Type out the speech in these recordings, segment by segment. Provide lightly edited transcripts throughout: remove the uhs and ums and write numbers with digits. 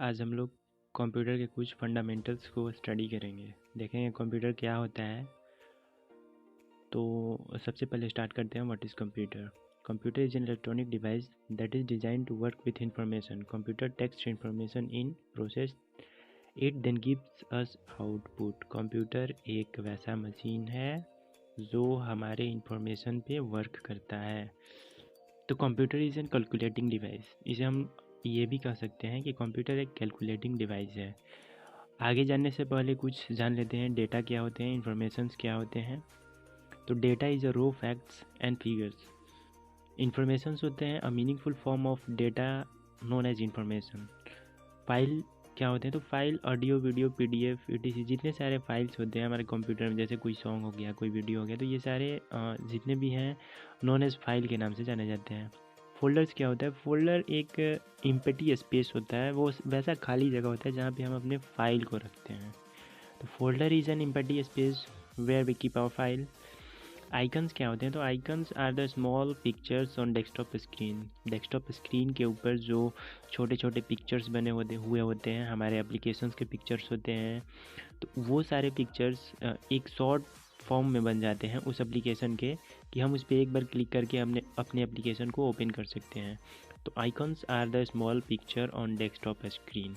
आज हम लोग कंप्यूटर के कुछ फंडामेंटल्स को स्टडी करेंगे। देखेंगे कंप्यूटर क्या होता है। तो सबसे पहले स्टार्ट करते हैं, what is computer. Computer is an electronic device that is design to work with information. Computer takes information in process it then gives us output. कंप्यूटर एक वैसा मशीन है जो हमारे इंफॉर्मेशन पे वर्क करता है। तो computer is an calculating device. इसे हम ये भी कह सकते हैं कि कंप्यूटर एक कैलकुलेटिंग डिवाइस है। आगे जानने से पहले कुछ जान लेते हैं डेटा क्या होते हैं, इंफॉर्मेशंस क्या होते हैं। तो data is a raw facts and figures. Informations होते हैं a meaningful form of data known as information. File क्या होते हैं, तो file audio video PDF ETC जितने सारे फाइल्स होते हैं हमारे कंप्यूटर में, जैसे कोई सॉन्ग हो गया, कोई वीडियो हो गया, तो ये सारे जितने भी हैं नॉन एज फाइल के नाम से जाने जाते हैं। फोल्डर्स क्या होता है, फोल्डर एक इम्पटी स्पेस होता है, वो वैसा खाली जगह होता है जहाँ पे हम अपने फाइल को रखते हैं। तो folder is an empty space where we keep our file. Icons क्या होते हैं, तो icons are the small pictures on desktop screen. Desktop screen के ऊपर जो छोटे छोटे पिक्चर्स बने हुए होते हैं, हमारे एप्लीकेशंस के पिक्चर्स होते हैं। तो वो सारे पिक्चर्स एक शॉर्ट फॉर्म में बन जाते हैं उस एप्लीकेशन के, कि हम उस पर एक बार क्लिक करके अपने एप्लीकेशन को ओपन कर सकते हैं। तो icons are the small picture on desktop screen.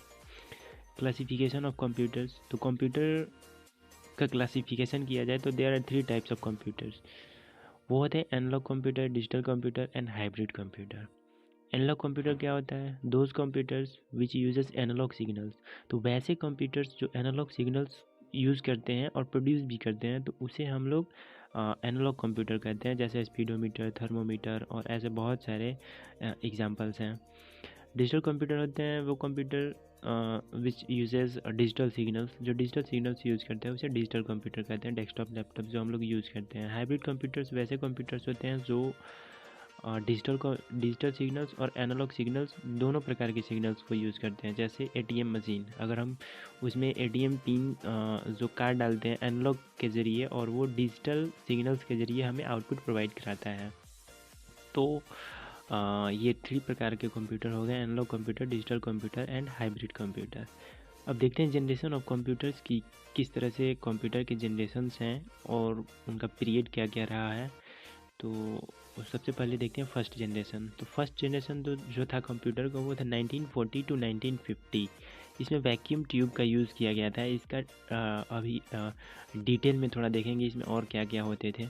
Classification of computers, तो कंप्यूटर का क्लासिफिकेशन किया जाए तो there are 3 types of computers. वो होते हैं analogue computer, digital computer and hybrid computer. Analogue computer क्या होता है, those computers which uses analogue signals. तो वैसे कंप्यूटर्स जो एनालॉग सिग्नल्स यूज़ करते हैं और प्रोड्यूस भी करते हैं, तो उसे हम लोग एनालॉग कंप्यूटर कहते हैं, जैसे स्पीडोमीटर, थर्मोमीटर और ऐसे बहुत सारे एग्जांपल्स हैं। डिजिटल कंप्यूटर होते हैं वो computer which uses digital signals, जो डिजिटल सिग्नल्स यूज़ करते हैं उसे डिजिटल कंप्यूटर कहते हैं। डेस्कटॉप लैपटॉप जो हम लोग यूज़ करते हैं। हाइब्रिड कंप्यूटर्स वैसे कंप्यूटर्स होते हैं जो डिजिटल सिग्नल्स और एनालॉग सिग्नल्स दोनों प्रकार के सिग्नल्स को यूज़ करते हैं। जैसे एटीएम मशीन, अगर हम उसमें एटीएम पिन जो कार्ड डालते हैं एनालॉग के ज़रिए, और वो डिजिटल सिग्नल्स के ज़रिए हमें आउटपुट प्रोवाइड कराता है। तो ये 3 प्रकार के कंप्यूटर हो गए, analogue computer, digital computer and hybrid computer. अब देखते हैं जनरेशन ऑफ कंप्यूटर्स की, किस तरह से कंप्यूटर के जनरेशन्स हैं और उनका पीरियड क्या क्या रहा है। तो सबसे पहले देखते हैं फर्स्ट जनरेशन। तो फर्स्ट जनरेशन तो जो था कंप्यूटर का, वो था 1940 टू 1950। इसमें वैक्यूम ट्यूब का यूज़ किया गया था। इसका अभी डिटेल में थोड़ा देखेंगे इसमें और क्या क्या होते थे।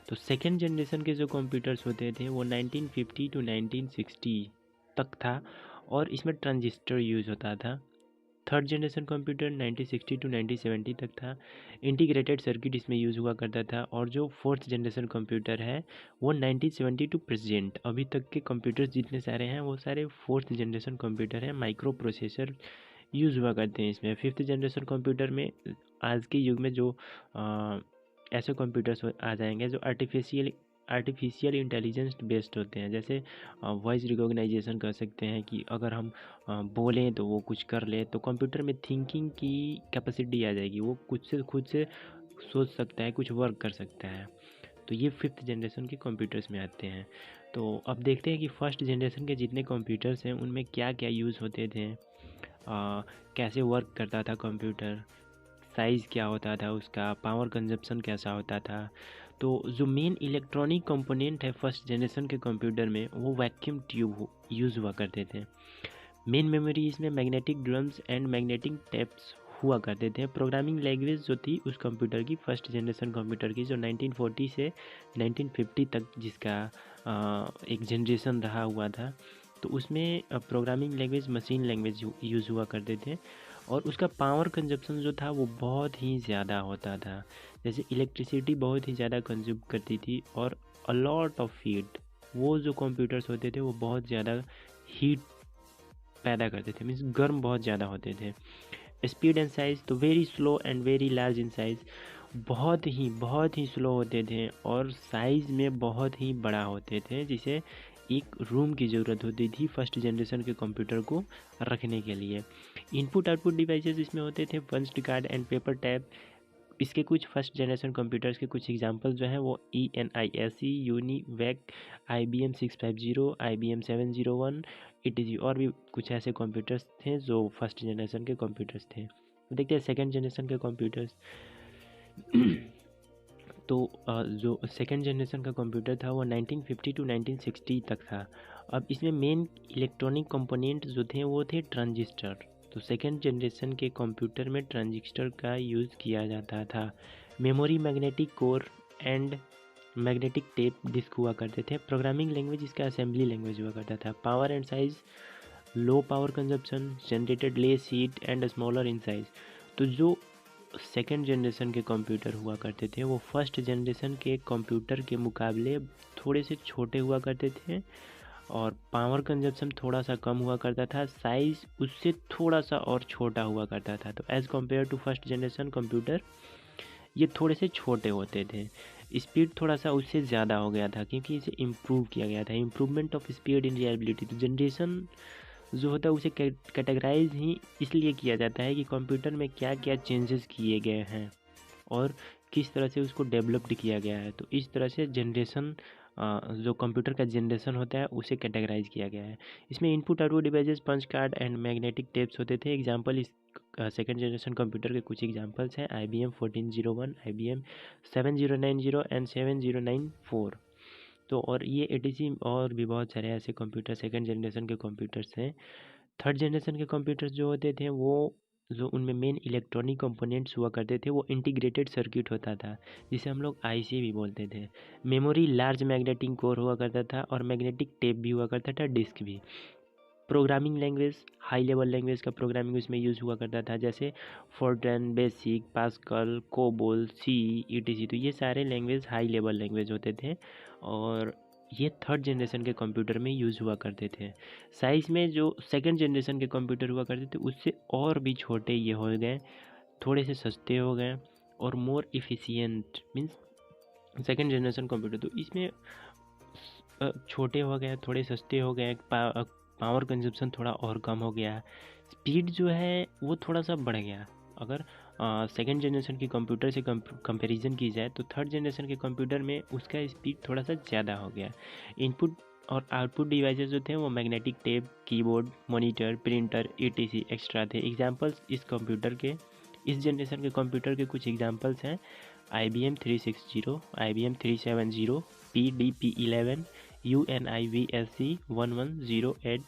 तो सेकेंड जनरेशन के जो कंप्यूटर्स होते थे वो 1950 टू 1960 तक था, और इसमें ट्रांजिस्टर यूज़ होता था। थर्ड जनरेशन कंप्यूटर 1960 टू 1970 तक था। इंटीग्रेटेड सर्किट इसमें यूज़ हुआ करता था। और जो फोर्थ जनरेशन कंप्यूटर है वो 1970 टू प्रेजेंट अभी तक के कंप्यूटर्स जितने सारे हैं वो सारे फोर्थ जनरेशन कंप्यूटर हैं। माइक्रो प्रोसेसर यूज़ हुआ करते हैं इसमें। फिफ्थ जनरेशन कंप्यूटर में आज के युग में जो ऐसे कंप्यूटर्स आ जाएंगे जो आर्टिफिशियल इंटेलिजेंस बेस्ड होते हैं। जैसे वॉइस रिकॉग्नाइजेशन कर सकते हैं, कि अगर हम बोलें तो वो कुछ कर ले, तो कंप्यूटर में थिंकिंग की कैपेसिटी आ जाएगी, वो खुद से सोच सकता है, कुछ वर्क कर सकता है। तो ये फिफ्थ जनरेशन के कंप्यूटर्स में आते हैं। तो अब देखते हैं कि फर्स्ट जनरेशन के जितने कंप्यूटर्स हैं उनमें क्या क्या यूज़ होते थे, कैसे वर्क करता था कंप्यूटर, साइज़ क्या होता था उसका, पावर कंजप्शन कैसा होता था। तो जो मेन इलेक्ट्रॉनिक कंपोनेंट है फर्स्ट जनरेशन के कंप्यूटर में, वो वैक्यूम ट्यूब यूज़ हुआ करते थे। मेन मेमोरी इसमें magnetic drums and magnetic tapes हुआ करते थे। प्रोग्रामिंग लैंग्वेज जो थी उस कंप्यूटर की, फर्स्ट जनरेशन कंप्यूटर की, जो 1940 से 1950 तक जिसका एक जनरेशन रहा हुआ था, तो उसमें programming language machine language use हुआ करते थे। और उसका पावर कंजप्शन जो था वो बहुत ही ज़्यादा होता था। जैसे इलेक्ट्रिसिटी बहुत ही ज़्यादा कंज्यूम करती थी, और अ लॉट ऑफ हीट। वो जो कंप्यूटर्स होते थे वो बहुत ज़्यादा हीट पैदा करते थे, मीन्स गर्म बहुत ज़्यादा होते थे। स्पीड एंड साइज़, तो very slow and very large in size, बहुत ही स्लो होते थे और साइज़ में बहुत ही बड़ा होते थे, जिसे एक रूम की ज़रूरत होती थी फर्स्ट जनरेशन के कंप्यूटर को रखने के लिए। इनपुट आउटपुट डिवाइसेस इसमें होते थे punch card and paper tape. इसके कुछ फर्स्ट जनरेशन कंप्यूटर्स के कुछ एग्जांपल जो हैं वो ENISE, UNIVAC, IBM 650, IBM 701 ETG और भी कुछ ऐसे कंप्यूटर्स थे जो फर्स्ट जनरेशन के कंप्यूटर्स थे। देखते हैं सेकेंड जनरेशन के कंप्यूटर्स। तो जो सेकेंड जनरेशन का कंप्यूटर था वो 1950 टू 1960 तक था। अब इसमें मेन इलेक्ट्रॉनिक कंपोनेंट जो थे वो थे ट्रांजिस्टर। तो सेकेंड जनरेशन के कंप्यूटर में ट्रांजिस्टर का यूज़ किया जाता था। Memory magnetic core and magnetic tape disk हुआ करते थे। प्रोग्रामिंग लैंग्वेज इसका असेंबली लैंग्वेज हुआ करता था। Power and size, low power consumption, generated less heat and smaller in size. तो जो सेकेंड जनरेशन के कंप्यूटर हुआ करते थे वो फर्स्ट जनरेशन के कंप्यूटर के मुकाबले थोड़े से छोटे हुआ करते थे और पावर कंजप्शन थोड़ा सा कम हुआ करता था, साइज़ उससे थोड़ा सा और छोटा हुआ करता था। तो as compare to first generation computer ये थोड़े से छोटे होते थे। स्पीड थोड़ा सा उससे ज़्यादा हो गया था क्योंकि इसे इम्प्रूव किया गया था। Improvement of speed in reliability. तो जनरेशन जो होता है उसे कैटेगराइज ही इसलिए किया जाता है कि कंप्यूटर में क्या क्या चेंजेस किए गए हैं और किस तरह से उसको डेवलप्ड किया गया है। तो इस तरह से जनरेशन जो कंप्यूटर का जनरेशन होता है उसे कैटेगराइज किया गया है। इसमें input output devices, punch card and magnetic tapes होते थे। एग्जांपल इस सेकेंड जनरेशन कंप्यूटर के कुछ एग्जांपल्स हैं IBM 1401, IBM 7090 एंड 7094। तो और ये ATC और भी बहुत सारे ऐसे कंप्यूटर सेकेंड जनरेशन के कंप्यूटर्स हैं। थर्ड जनरेशन के कंप्यूटर्स जो होते थे वो जो उनमें मेन इलेक्ट्रॉनिक कंपोनेंट्स हुआ करते थे वो इंटीग्रेटेड सर्किट होता था जिसे हम लोग IC भी बोलते थे। मेमोरी लार्ज मैग्नेटिक कोर हुआ करता था और मैग्नेटिक टेप भी हुआ करता था, डिस्क भी। Programming language, high level language का प्रोग्रामिंग उसमें यूज़ हुआ करता था जैसे Fortran, basic, pascal, COBOL, C, ETC। तो ये सारे लैंग्वेज हाई लेवल लैंग्वेज होते थे और ये थर्ड जनरेशन के कंप्यूटर में यूज़ हुआ करते थे। साइज़ में जो सेकंड जनरेशन के कंप्यूटर हुआ करते थे उससे और भी छोटे ये हो गए, थोड़े से सस्ते हो गए और more efficient means second generation computer. तो इसमें छोटे हो गए, थोड़े सस्ते हो गए, पावर कंजप्शन थोड़ा और कम हो गया, स्पीड जो है वो थोड़ा सा बढ़ गया। अगर सेकेंड जनरेशन के कंप्यूटर से कंपैरिजन की जाए तो थर्ड जनरेशन के कंप्यूटर में उसका स्पीड थोड़ा सा ज़्यादा हो गया। इनपुट और आउटपुट डिवाइसेस जो थे वो magnetic tape, keyboard, monitor, printer, ETC extra थे। एग्जांपल्स इस कंप्यूटर के, इस जनरेशन के कंप्यूटर के कुछ एग्जांपल्स हैं IBM 360, IBM 370, PDP-11, UNIVSC 1108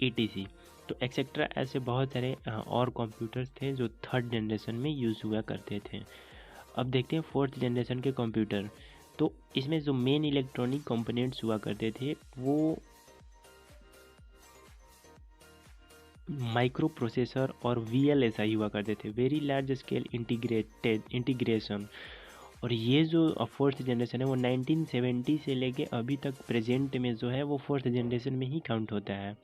ETC। तो एक्सेट्रा ऐसे बहुत सारे और कंप्यूटर्स थे जो थर्ड जनरेशन में यूज़ हुआ करते थे। अब देखते हैं फोर्थ जनरेशन के कंप्यूटर। तो इसमें जो मेन इलेक्ट्रॉनिक कंपोनेंट्स हुआ करते थे वो माइक्रो प्रोसेसर और VLSI हुआ करते थे, वेरी लार्ज स्केल इंटीग्रेशन। और ये जो फोर्थ जनरेशन है वो 1970 से लेके अभी तक प्रेजेंट में जो है वो फोर्थ जनरेशन में ही काउंट होता है।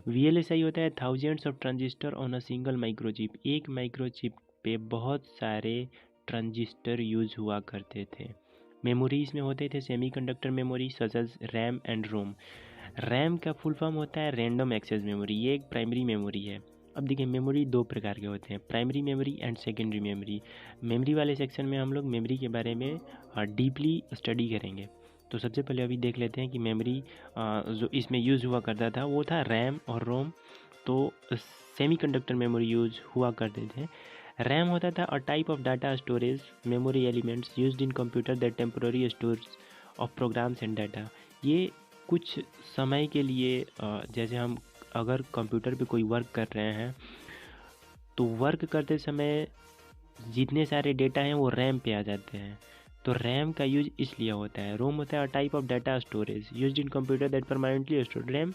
VLSI होता है thousands of transistor on a single microchip. एक माइक्रोचिप पे बहुत सारे ट्रांजिस्टर यूज हुआ करते थे। मेमोरी इसमें होते थे semiconductor memory such as RAM and ROM. RAM का फुल फॉर्म होता है रैंडम एक्सेस मेमोरी, ये एक प्राइमरी मेमोरी है। अब देखिए मेमोरी दो प्रकार के होते हैं, primary memory and secondary memory. Memory वाले सेक्शन में हम लोग मेमोरी के बारे में डीपली स्टडी करेंगे। तो सबसे पहले अभी देख लेते हैं कि मेमोरी जो इसमें यूज़ हुआ करता था वो था रैम और रोम। तो सेमीकंडक्टर मेमोरी यूज हुआ करते थे। रैम होता था a type of data storage memory elements used in computer that temporary stores of programs and data. ये कुछ समय के लिए जैसे हम अगर कंप्यूटर पे कोई वर्क कर रहे हैं तो वर्क करते समय जितने सारे डेटा हैं वो रैम पे आ जाते हैं, तो रैम का यूज इसलिए होता है। रोम होता है type of data storage used in computer that permanently stored RAM.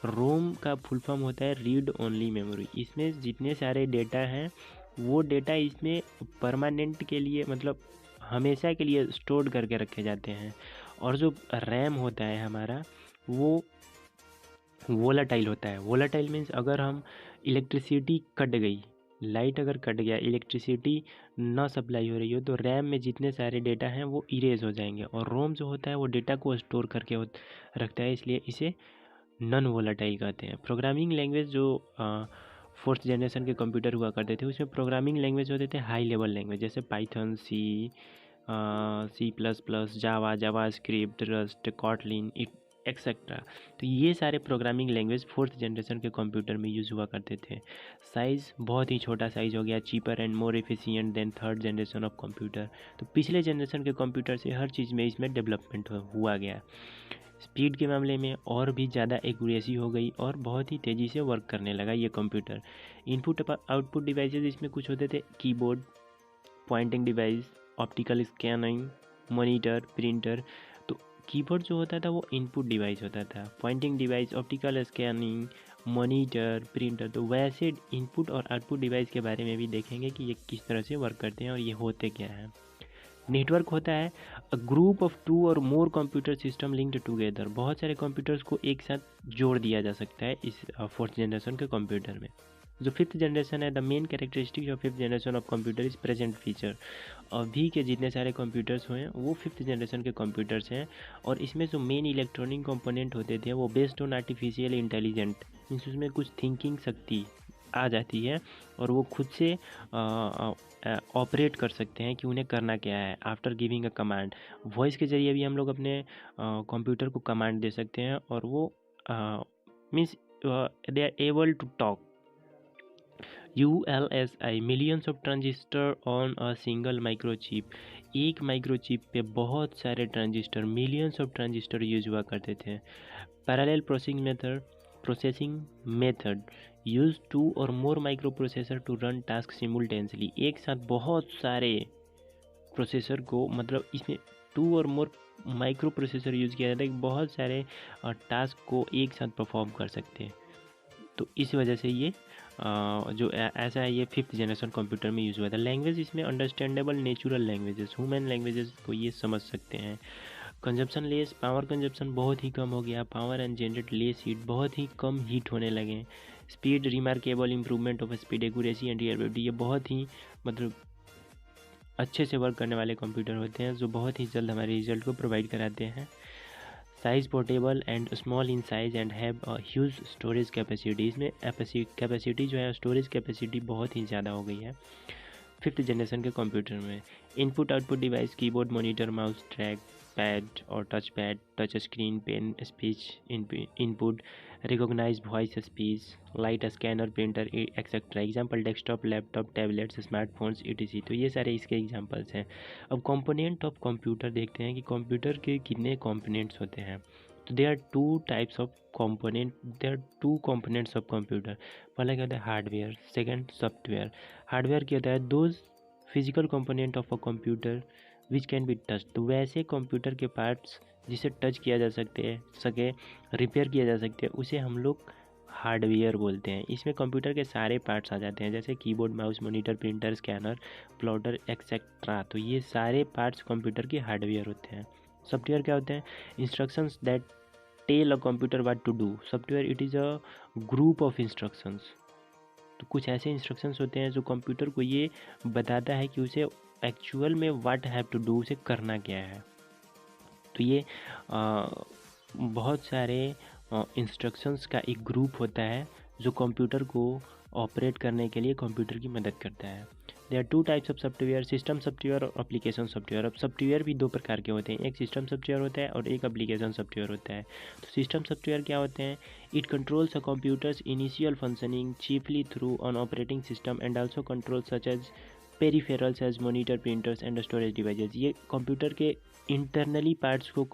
ROM का फुल फॉर्म होता है रीड ओनली मेमोरी। इसमें जितने सारे डेटा हैं वो डेटा इसमें परमानेंट के लिए मतलब हमेशा के लिए स्टोर करके रखे जाते हैं। और जो रैम होता है हमारा वो वोलाटाइल होता है। वोलाटाइल मीन्स अगर हम इलेक्ट्रिसिटी कट गई, लाइट अगर कट गया, इलेक्ट्रिसिटी ना सप्लाई हो रही हो, तो रैम में जितने सारे डेटा हैं वो इरेज हो जाएंगे। और रोम जो होता है वो डेटा को स्टोर करके रखता है, इसलिए इसे नॉन वोलाटाइल कहते हैं। प्रोग्रामिंग लैंग्वेज जो फोर्थ जनरेशन के कंप्यूटर हुआ करते थे, उसमें प्रोग्रामिंग लैंग्वेज होते थे हाई लेवल लैंग्वेज, जैसे पाइथन, C++, जावा, जावा स्क्रिप्ट, रस्ट, कॉटलिन एक्सेट्रा। तो ये सारे प्रोग्रामिंग लैंग्वेज फोर्थ जनरेशन के कंप्यूटर में यूज़ हुआ करते थे। साइज़ बहुत ही छोटा साइज़ हो गया, cheaper and more efficient then third generation of computer. तो पिछले जनरेशन के कंप्यूटर से हर चीज़ में इसमें डेवलपमेंट हुआ गया। स्पीड के मामले में और भी ज़्यादा एक्यूरेसी हो गई और बहुत ही तेज़ी से वर्क करने लगा ये कंप्यूटर। इनपुट आउटपुट डिवाइसेस इसमें कुछ होते थे, keyboard, pointing device, optical scanning, monitor, printer. तो कीबोर्ड जो होता था वो इनपुट डिवाइस होता था, pointing device, optical scanning, monitor, printer. तो वैसे इनपुट और आउटपुट डिवाइस के बारे में भी देखेंगे कि ये किस तरह से वर्क करते हैं और ये होते क्या हैं। नेटवर्क होता है अ ग्रुप ऑफ टू और मोर कंप्यूटर सिस्टम लिंक्ड टुगेदर। बहुत सारे कंप्यूटर्स को एक साथ जोड़ दिया जा सकता है इस फोर्थ जनरेशन के कंप्यूटर में। जो फिफ्थ जनरेशन है, the main characteristic of fifth generation of computer is present feature. अभी के जितने सारे कंप्यूटर्स हुए हैं वो फिफ्थ जनरेशन के कंप्यूटर्स हैं, और इसमें जो मेन इलेक्ट्रॉनिक कंपोनेंट होते थे वो based on artificial intelligent, means उसमें कुछ थिंकिंग शक्ति आ जाती है और वो खुद से ऑपरेट कर सकते हैं कि उन्हें करना क्या है। After giving a command, voice के ज़रिए भी हम लोग अपने कंप्यूटर को कमांड दे सकते हैं और वो means they are able to talk. ULSI, millions of transistor on a single microchip. एक माइक्रोचिप पे बहुत सारे transistor, millions of transistor use हुआ करते थे। Parallel processing method use to और more micro processor to run task simultaneously. एक साथ बहुत सारे प्रोसेसर को, मतलब इसमें टू और मोर माइक्रो प्रोसेसर यूज़ किया जाता है कि बहुत सारे टास्क को एक साथ परफॉर्म कर सकते हैं। तो इस वजह से ये जो ऐसा है ये फिफ्थ जनरेशन कंप्यूटर में यूज़ हुआ था। लैंग्वेज इसमें understandable natural languages, human languages को ये समझ सकते हैं। कंजप्शन लेस, पावर कंजप्शन बहुत ही कम हो गया, power and generate less heat, बहुत ही कम हीट होने लगे। Speed, remarkable improvement of speed, accuracy and reliability, ये बहुत ही मतलब अच्छे से वर्क करने वाले कंप्यूटर होते हैं जो बहुत ही जल्द हमारे रिजल्ट को प्रोवाइड कराते हैं। Size portable and small in size and have a huge storage capacity. इसमें कैपेसिटी जो है, स्टोरेज कैपेसिटी बहुत ही ज़्यादा हो गई है फिफ्थ जनरेशन के कंप्यूटर में। Input output device, keyboard, monitor, mouse, track pad और pad, touch screen, pen, speech input, recognise voice, speech, light scanner, printer etcetera. Example desktop, laptop, tablets, smartphones etc। तो ये सारे इसके एग्जाम्पल्स हैं। अब component of computer देखते हैं कि कंप्यूटर के कितने कंपोनेंट्स होते हैं। तो there are two types of component, there are two components of computer. पहला क्या होता है हार्डवेयर, सेकंड सॉफ्टवेयर। हार्डवेयर क्या होता है, those physical component of a computer which can be touch. तो वैसे कंप्यूटर के पार्ट्स जिसे टच किया जा सके, रिपेयर किया जा सकते हैं, उसे हम लोग हार्डवेयर बोलते हैं। इसमें कंप्यूटर के सारे पार्ट्स आ जाते हैं, जैसे keyboard, mouse, monitor, printer, scanner, plotter etcetera. तो ये सारे पार्ट्स कंप्यूटर के हार्डवेयर होते हैं। सॉफ्टवेयर क्या होते हैं, instructions that tell a computer what to do. Software it is a group of instructions. तो कुछ ऐसे इंस्ट्रक्शंस होते हैं जो कंप्यूटर को ये बताता है कि उसे एक्चुअल में व्हाट हैव टू डू, उसे करना क्या है। तो ये बहुत सारे इंस्ट्रक्शंस का एक ग्रुप होता है जो कंप्यूटर को ऑपरेट करने के लिए कंप्यूटर की मदद करता है। There are two types of software, system software और एप्लीकेशन सॉफ्टवेयर। अब सॉफ्टवेयर भी दो प्रकार के होते हैं, एक सिस्टम सॉफ्टवेयर होता है और एक एप्लीकेशन सॉफ्टवेयर होता है। तो सिस्टम सॉफ्टवेयर क्या होते हैं, it controls a computer's initial functioning chiefly through on operating system and also control such as peripherals as monitor, printers and storage devices. ये कंप्यूटर के इंटरनली पार्ट्स को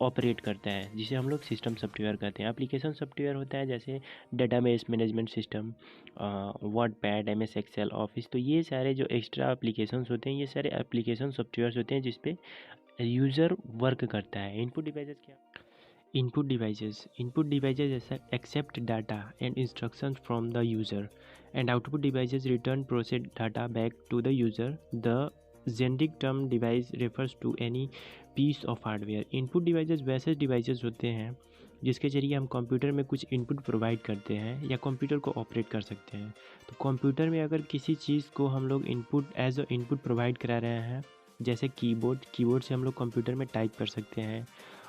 ऑपरेट करता है, जिसे हम लोग सिस्टम सॉफ्टवेयर कहते हैं। एप्लीकेशन सॉफ्टवेयर होता है जैसे database management system, WordPad, MS Excel, Office. तो ये सारे जो एक्स्ट्रा एप्लीकेशंस होते हैं, ये सारे एप्लीकेशन सॉफ्टवेयर्स होते हैं जिसपे यूज़र वर्क करता है। इनपुट डिवाइसेस क्या, input devices accept data and instructions from the user, and output devices return processed data back to the user. The generic term device refers to any piece of hardware. input devices वैसे devices होते हैं जिसके जरिए हम computer में कुछ input provide करते हैं या कंप्यूटर को ऑपरेट कर सकते हैं। तो कंप्यूटर में अगर किसी चीज़ को हम लोग input as a input provide करा रहे हैं, जैसे कीबोर्ड से हम लोग कंप्यूटर में टाइप कर सकते हैं,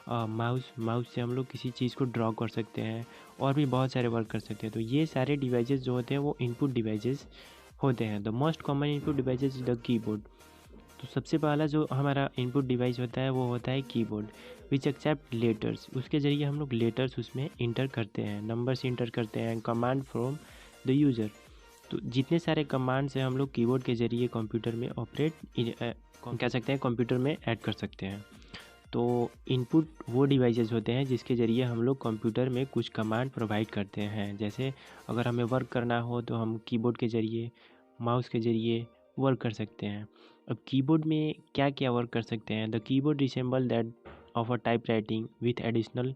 माउस माउस से हम लोग किसी चीज़ को ड्रॉ कर सकते हैं और भी बहुत सारे वर्क कर सकते हैं। तो ये सारे डिवाइसेस जो होते हैं वो इनपुट डिवाइसेस होते हैं। The most common input devices is the keyboard. तो सबसे पहला जो हमारा इनपुट डिवाइस होता है वो होता है कीबोर्ड, विच एक्सेप्ट लेटर्स। उसके ज़रिए हम लोग लेटर्स उसमें इंटर करते हैं, नंबर्स इंटर करते हैं, कमांड फ्रॉम द यूज़र। तो जितने सारे कमांड्स हैं हम लोग कीबोर्ड के ज़रिए कंप्यूटर में कह सकते हैं, कंप्यूटर में ऐड कर सकते हैं। तो इनपुट वो डिवाइसेस होते हैं जिसके ज़रिए हम लोग कंप्यूटर में कुछ कमांड प्रोवाइड करते हैं। जैसे अगर हमें वर्क करना हो तो हम कीबोर्ड के ज़रिए, माउस के ज़रिए वर्क कर सकते हैं। अब कीबोर्ड में क्या क्या वर्क कर सकते हैं? The keyboard resemble that of a typewriting with additional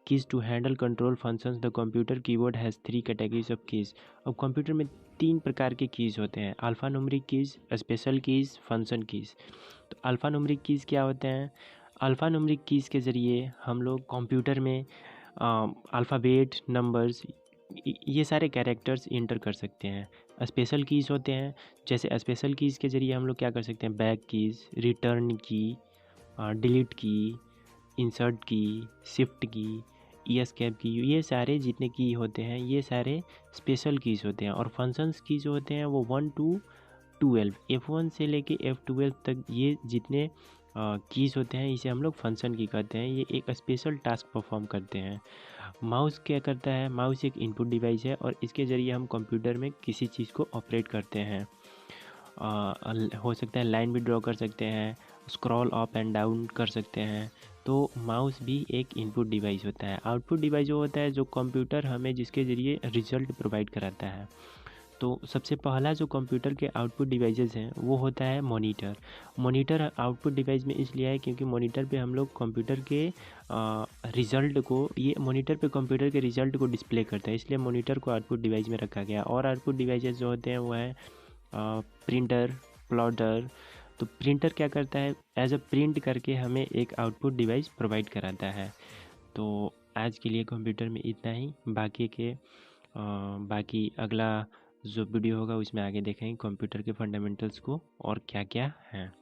keys to handle control functions. The computer keyboard has 3 categories of keys. अब कंप्यूटर में 3 प्रकार के कीज़ होते हैं, alphanumeric keys, special keys, function keys. तो alphanumeric keys क्या होते हैं? अल्फ़ा न्यूमेरिक कीज़ के ज़रिए हम लोग कंप्यूटर में अल्फ़ाबेट, नंबर्स, ये सारे कैरेक्टर्स इंटर कर सकते हैं। स्पेशल कीज़ होते हैं, जैसे स्पेशल कीज़ के ज़रिए हम लोग क्या कर सकते हैं? बैक कीज़, रिटर्न की, डिलीट की, इंसर्ट की, शिफ्ट की, एस्केप की, ये सारे जितने की होते हैं ये सारे स्पेशल कीज़ होते हैं। और फंक्शंस की जो होते हैं वो 1 to 12, F1 से लेके F12 तक ये जितने कीज़ होते हैं इसे हम लोग फंक्शन की कहते हैं। ये एक स्पेशल टास्क परफॉर्म करते हैं। माउस क्या करता है? माउस एक इनपुट डिवाइस है और इसके ज़रिए हम कंप्यूटर में किसी चीज़ को ऑपरेट करते हैं। हो सकता है लाइन भी ड्रॉ कर सकते हैं, स्क्रॉल अप एंड डाउन कर सकते हैं। तो माउस भी एक इनपुट डिवाइस होता है। आउटपुट डिवाइस वो होता है जो कंप्यूटर हमें जिसके ज़रिए रिजल्ट प्रोवाइड कराता है। तो सबसे पहला जो कंप्यूटर के आउटपुट डिवाइसेस हैं वो होता है मॉनिटर। मॉनिटर आउटपुट डिवाइस में इसलिए है क्योंकि मॉनिटर पे हम लोग कंप्यूटर के रिज़ल्ट को, ये मॉनिटर पे कंप्यूटर के रिज़ल्ट को डिस्प्ले करता है, इसलिए मॉनिटर को आउटपुट डिवाइस में रखा गया। और आउटपुट डिवाइसेस जो होते हैं वो है प्रिंटर, प्लॉटर। तो प्रिंटर क्या करता है? एज अ प्रिंट करके हमें एक आउटपुट डिवाइस प्रोवाइड कराता है। तो आज के लिए कंप्यूटर में इतना ही। बाकी अगला जो वीडियो होगा उसमें आगे देखेंगे कंप्यूटर के फंडामेंटल्स को और क्या क्या हैं।